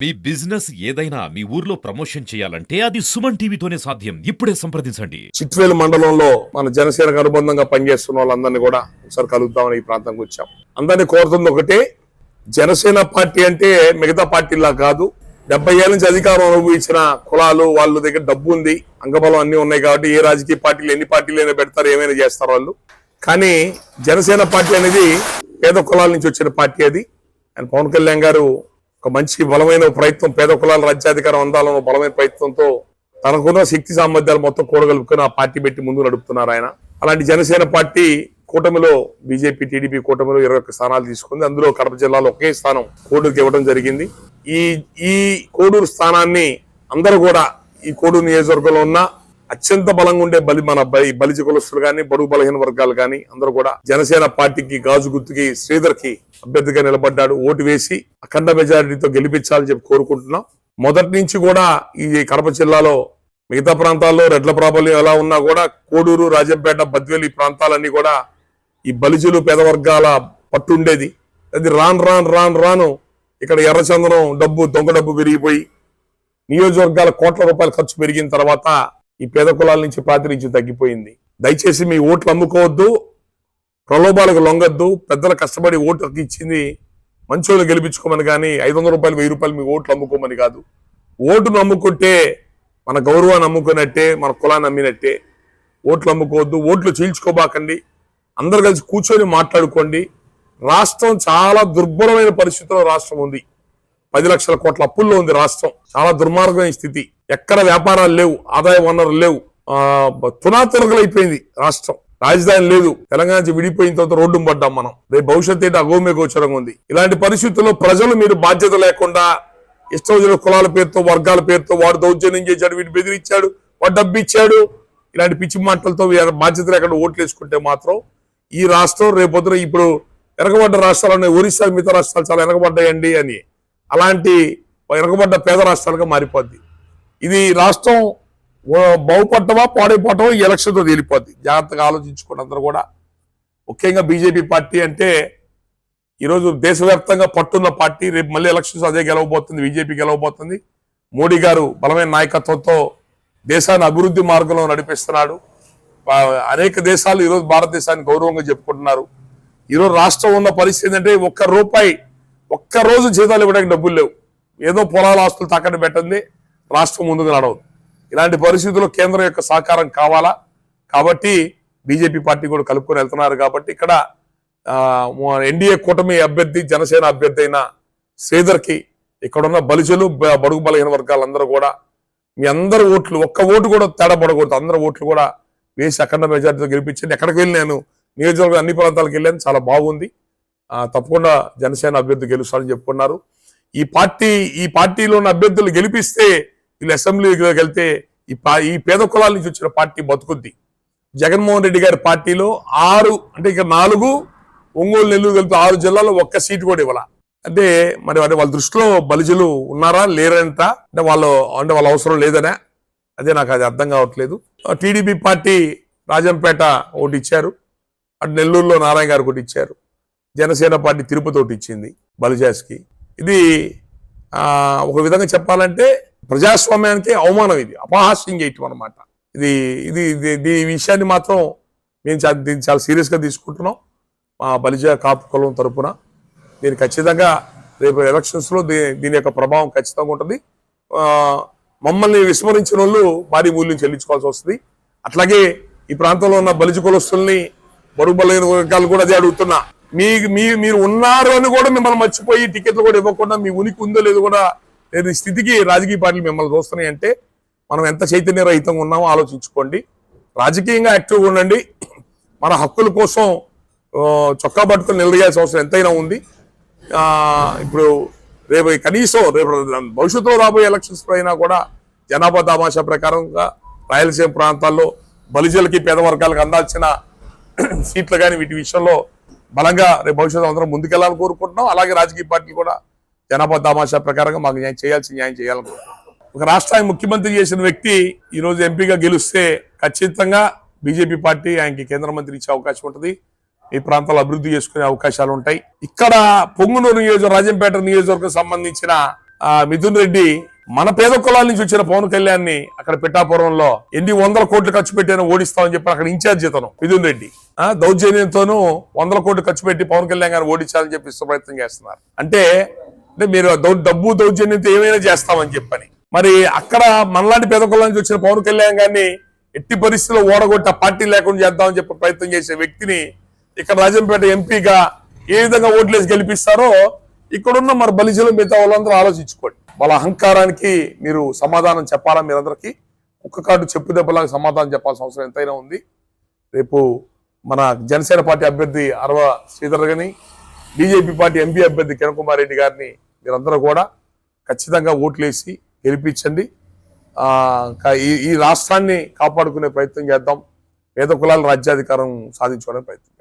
మీ business ఏదైనా మీ ఊర్లో promotion చేయాలంటే అది సుమన్ టీవీతోనే సాధ్యం. ఇప్పుడే సంప్రదించండి. చిట్వేలు మండలంలో మన జనసేనకు అనుబంధంగా పనిచేస్తున్న వాళ్ళందరినీ కూడా ఒకసారి కలుద్దామని ఈ ప్రాంతానికి వచ్చాం. అందరినీ కోరుతుంది ఒకటే, జనసేన పార్టీ అంటే మిగతా పార్టీలా కాదు. 70 ఏళ్ళ నుంచి అధికారం అనుభవించిన కులాలు, వాళ్ళ దగ్గర డబ్బు ఉంది, అంగబలం అన్ని ఉన్నాయి కాబట్టి ఏ రాజకీయ పార్టీలు ఎన్ని పార్టీలు అయినా పెడతారు, ఏమైనా చేస్తారు వాళ్ళు. కానీ జనసేన పార్టీ అనేది పేద కులాల నుంచి వచ్చిన పార్టీ. అది అండ్ పవన్ కళ్యాణ్ గారు ఒక మంచి బలమైన ప్రయత్నం, పేద కులాల రాజ్యాధికారం అందాలన్న బలమైన ప్రయత్నంతో తనకున్న శక్తి సామర్థ్యాలు మొత్తం కూడగలుపుకొని ఆ పార్టీ పెట్టి ముందు నడుపుతున్నారు ఆయన. అలాంటి జనసేన పార్టీ కూటమిలో బీజేపీ టీడీపీ కూటమిలో 21 స్థానాలు తీసుకుంది. అందులో కడప జిల్లాలో ఒకే స్థానం కోడూరుకి ఇవ్వడం జరిగింది. ఈ కోడూరు స్థానాన్ని అందరూ కూడా, ఈ కోడూరు నియోజకవర్గంలో ఉన్న అత్యంత బలంగా ఉండే మన బలిజ కులస్తులు కానీ, బడుగు బలహీన వర్గాలు కానీ అందరూ కూడా జనసేన పార్టీకి, గాజు గుర్తుకి, శ్రీధర్ కి అభ్యర్థిగా నిలబడ్డాడు. ఓటు వేసి అఖండ మెజారిటీతో గెలిపించాలని చెప్పి కోరుకుంటున్నాం. మొదటి నుంచి కూడా ఈ కడప జిల్లాలో మిగతా ప్రాంతాల్లో రెడ్ల ప్రాబల్యం ఎలా ఉన్నా కూడా కోడూరు, రాజంపేట, బద్వేలు ఈ ప్రాంతాలన్నీ కూడా ఈ బలిజులు పేద వర్గాల పట్టు ఉండేది. అది రాను ఇక్కడ ఎర్రచందనం డబ్బు, దొంగ డబ్బు పెరిగిపోయి నియోజకవర్గాల కోట్ల రూపాయల ఖర్చు పెరిగిన తర్వాత ఈ పేద కులాల నుంచి ప్రాతినిధ్యం తగ్గిపోయింది. దయచేసి మీ ఓట్లు అమ్ముకోవద్దు, ప్రలోభాలకు లొంగద్దు. పెద్దల కష్టపడి ఓటు ఇచ్చింది మంచోళ్ళు గెలిపించుకోమని కానీ 500 రూపాయలు 1000 రూపాయలు మీ ఓట్లు అమ్ముకోమని కాదు. ఓటును అమ్ముకుంటే మన గౌరవాన్ని అమ్ముకున్నట్టే, మన కులాన్ని అమ్మినట్టే. ఓట్లు అమ్ముకోవద్దు, ఓట్లు చీల్చుకోబాకండి. అందరు కలిసి కూర్చొని మాట్లాడుకోండి. రాష్ట్రం చాలా దుర్భరమైన పరిస్థితిలో రాష్ట్రం ఉంది. 10 లక్షల కోట్ల అప్పుల్లో ఉంది రాష్ట్రం. చాలా దుర్మార్గమైన స్థితి. ఎక్కడ వ్యాపారాలు లేవు, ఆదాయ వనరులు లేవు, తునాతునకలైపోయింది రాష్ట్రం. రాజధాని లేదు. తెలంగాణ నుంచి విడిపోయిన తర్వాత రోడ్డు పడ్డాం మనం. రేపు భవిష్యత్తు ఏంటి అగోమే గోచరంగా ఉంది. ఇలాంటి పరిస్థితుల్లో ప్రజలు మీరు బాధ్యత లేకుండా ఇష్టం వచ్చిన కులాల పేరుతో, వర్గాల పేరుతో వాడు దౌర్జన్యం చేశాడు, వీడు బెదిరించాడు, వాడు డబ్బు ఇచ్చాడు, ఇలాంటి పిచ్చి మాటలతో బాధ్యత లేకుండా ఓట్లు వేసుకుంటే మాత్రం ఈ రాష్ట్రం రేపొద్దున ఇప్పుడు వెనకబడ్డ రాష్ట్రాలు, ఒరిస్సా మిగతా రాష్ట్రాలు చాలా వెనకబడ్డాయండి అని, అలాంటి వెనకబడ్డ పేద రాష్ట్రాలుగా మారిపోద్ది. ఇది రాష్ట్రం బాగుపడటమా పాడైపోవటమా ఈ ఎలక్షన్తో తేలిపోద్ది. జాగ్రత్తగా ఆలోచించుకోండి అందరూ కూడా. ముఖ్యంగా బీజేపీ పార్టీ అంటే ఈరోజు దేశవ్యాప్తంగా పట్టున్న పార్టీ. రేపు మళ్ళీ ఎలక్షన్స్ అదే గెలవబోతుంది, బీజేపీ గెలవబోతుంది. మోడీ గారు బలమైన నాయకత్వంతో దేశాన్ని అభివృద్ధి మార్గంలో నడిపిస్తున్నాడు. అనేక దేశాలు ఈరోజు భారతదేశాన్ని గౌరవంగా చెప్పుకుంటున్నారు. ఈరోజు రాష్ట్రం ఉన్న పరిస్థితి ఏంటంటే ఒక్క రోజు జీతాలు ఇవ్వడానికి డబ్బులు లేవు. ఏదో పొలాల ఆస్తులు తాకట్టు పెట్టండి, రాష్ట్రం ముందుకు నడవదు. ఇలాంటి పరిస్థితుల్లో కేంద్రం యొక్క సహకారం కావాలా. కాబట్టి బీజేపీ పార్టీ కూడా కలుపుకొని వెళ్తున్నారు. కాబట్టి ఇక్కడ ఎన్డీఏ కూటమి అభ్యర్థి, జనసేన అభ్యర్థి అయిన శ్రీధర్ కి ఇక్కడున్న బలిజలు, బడుగు బలహీన వర్గాలందరూ కూడా మీ అందరు ఓట్లు, ఒక్క ఓటు కూడా తేడా పడకూడదు, అందరు ఓట్లు కూడా వేసి అఖండ మెజార్టీతో గెలిపించండి. ఎక్కడికి వెళ్ళి నేను నియోజకవర్గం అన్ని ప్రాంతాలకు వెళ్ళాను, చాలా బాగుంది. తప్పకుండా జనసేన అభ్యర్థి గెలుస్తారని చెప్పుకున్నారు. ఈ పార్టీలో ఉన్న అభ్యర్థులు గెలిపిస్తే వీళ్ళు అసెంబ్లీలోకి వెళ్తే ఈ పేద కులాల నుంచి వచ్చిన పార్టీ బతుకుద్ది. జగన్మోహన్ రెడ్డి గారి పార్టీలో 6 అంటే ఇక 4 ఒంగోలు, నెల్లూరు కలిపి 6 జిల్లాల్లో ఒక్క సీటు కూడా ఇవ్వాల. అంటే మరి వాళ్ళ దృష్టిలో బలిజలు ఉన్నారా లేరంట, అంటే వాళ్ళ అవసరం లేదనే, అదే నాకు అది అర్థం కావట్లేదు. టీడీపీ పార్టీ రాజంపేట ఒకటి ఇచ్చారు, అటు నెల్లూరులో నారాయణ గారు ఒకటి ఇచ్చారు. జనసేన పార్టీ తిరుపతి ఒకటి ఇచ్చింది బలిజాస్కి. ఇది ఒక విధంగా చెప్పాలంటే ప్రజాస్వామ్యానికి అవమానం, ఇది అపహాస్యం చేయటం అనమాట. ఈ విషయాన్ని మాత్రం మేము దీన్ని చాలా సీరియస్గా తీసుకుంటున్నాం. మా బలిజ కాపు కులం తరపున దీన్ని ఖచ్చితంగా రేపు ఎలక్షన్స్లో దీని యొక్క ప్రభావం ఖచ్చితంగా ఉంటుంది. మమ్మల్ని విస్మరించిన వాళ్ళు భారీ మూల్యం చెల్లించుకోవాల్సి వస్తుంది. అట్లాగే ఈ ప్రాంతంలో ఉన్న బలిజ కులస్తుల్ని, బడుగు బలహీన వర్గాలు కూడా అదే అడుగుతున్నా. మీరు ఉన్నారు అని కూడా మిమ్మల్ని మర్చిపోయి టికెట్లు కూడా ఇవ్వకుండా మీ ఉనికి ఉందో లేదో కూడా లేని స్థితికి రాజకీయ పార్టీలు మిమ్మల్ని చూస్తున్నాయి అంటే మనం ఎంత చైతన్య రహితంగా ఉన్నామో ఆలోచించుకోండి. రాజకీయంగా యాక్టివ్గా ఉండండి. మన హక్కుల కోసం చొక్కా పట్టుకుని నిలదీయాల్సిన అవసరం ఎంతైనా ఉంది. ఇప్పుడు రేపు కనీసం భవిష్యత్తులో రాబోయే ఎలక్షన్స్ అయినా కూడా జనాభా దామాషా ప్రకారంగా రాయలసీమ ప్రాంతాల్లో బలిజలకి, పేద వర్గాలకు అందాల్సిన సీట్లు కానీ వీటి విషయంలో బలంగా రేపు భవిష్యత్తు అందరం ముందుకెళ్లాలని కోరుకుంటున్నాం. అలాగే రాజకీయ పార్టీలు కూడా జనాభా దామాషా ప్రకారంగా మాకు న్యాయం చేయాలనుకుంటున్నాం. ఒక రాష్ట్రానికి ముఖ్యమంత్రి చేసిన వ్యక్తి ఈరోజు ఎంపీగా గెలిస్తే ఖచ్చితంగా బీజేపీ పార్టీ ఆయనకి కేంద్ర మంత్రి ఇచ్చే అవకాశం ఉంటుంది. ఈ ప్రాంతాలు అభివృద్ధి చేసుకునే అవకాశాలు ఉంటాయి. ఇక్కడ పొంగునూరు రాజంపేట నియోజకవర్గం సంబంధించిన మిథున్ రెడ్డి మన పేద కులాల నుంచి వచ్చిన పవన్ కళ్యాణ్ అక్కడ పిఠాపురంలో ఎన్ని 100 కోట్లు ఖర్చు పెట్టానో ఓడిస్తామని చెప్పి అక్కడ ఇన్ఛార్జ్ ఇతను మిథున్ రెడ్డి దౌర్జన్యంతోనూ 100 కోట్లు ఖర్చు పెట్టి పవన్ కళ్యాణ్ గారిని ఓడించాలని చెప్పి ప్రయత్నం చేస్తున్నారు. అంటే మీరు డబ్బు దౌర్జన్యంతో ఏమైనా చేస్తామని చెప్పని మరి అక్కడ మనలాంటి పేద కులాల నుంచి వచ్చిన పవన్ కళ్యాణ్ గారిని ఎట్టి పరిస్థితుల్లో ఓడగొట్టి పార్టీ లేకుండా చేద్దామని చెప్పి ప్రయత్నం చేసే వ్యక్తిని ఇక్కడ రాజంపేట ఎంపీగా ఏ విధంగా ఓట్లేసి గెలిపిస్తారో ఇక్కడున్న మరి బలిజలు మిగతా వాళ్ళందరూ ఆలోచించుకోండి. వాళ్ళ అహంకారానికి మీరు సమాధానం చెప్పాలా? మీరందరికీ ఒక్క కార్డు చెప్పు దెబ్బలాగా సమాధానం చెప్పాల్సిన అవసరం ఎంతైనా ఉంది. రేపు మన జనసేన పార్టీ అభ్యర్థి అరవ శ్రీధర్ గారిని, బీజేపీ పార్టీ ఎంపీ అభ్యర్థి కిరణ్ కుమార్ రెడ్డి గారిని మీరందరూ కూడా ఖచ్చితంగా ఓట్లేసి గెలిపించండి. ఈ రాష్ట్రాన్ని కాపాడుకునే ప్రయత్నం చేద్దాం. పేద కులాల రాజ్యాధికారం సాధించుకోవడానికి ప్రయత్నం.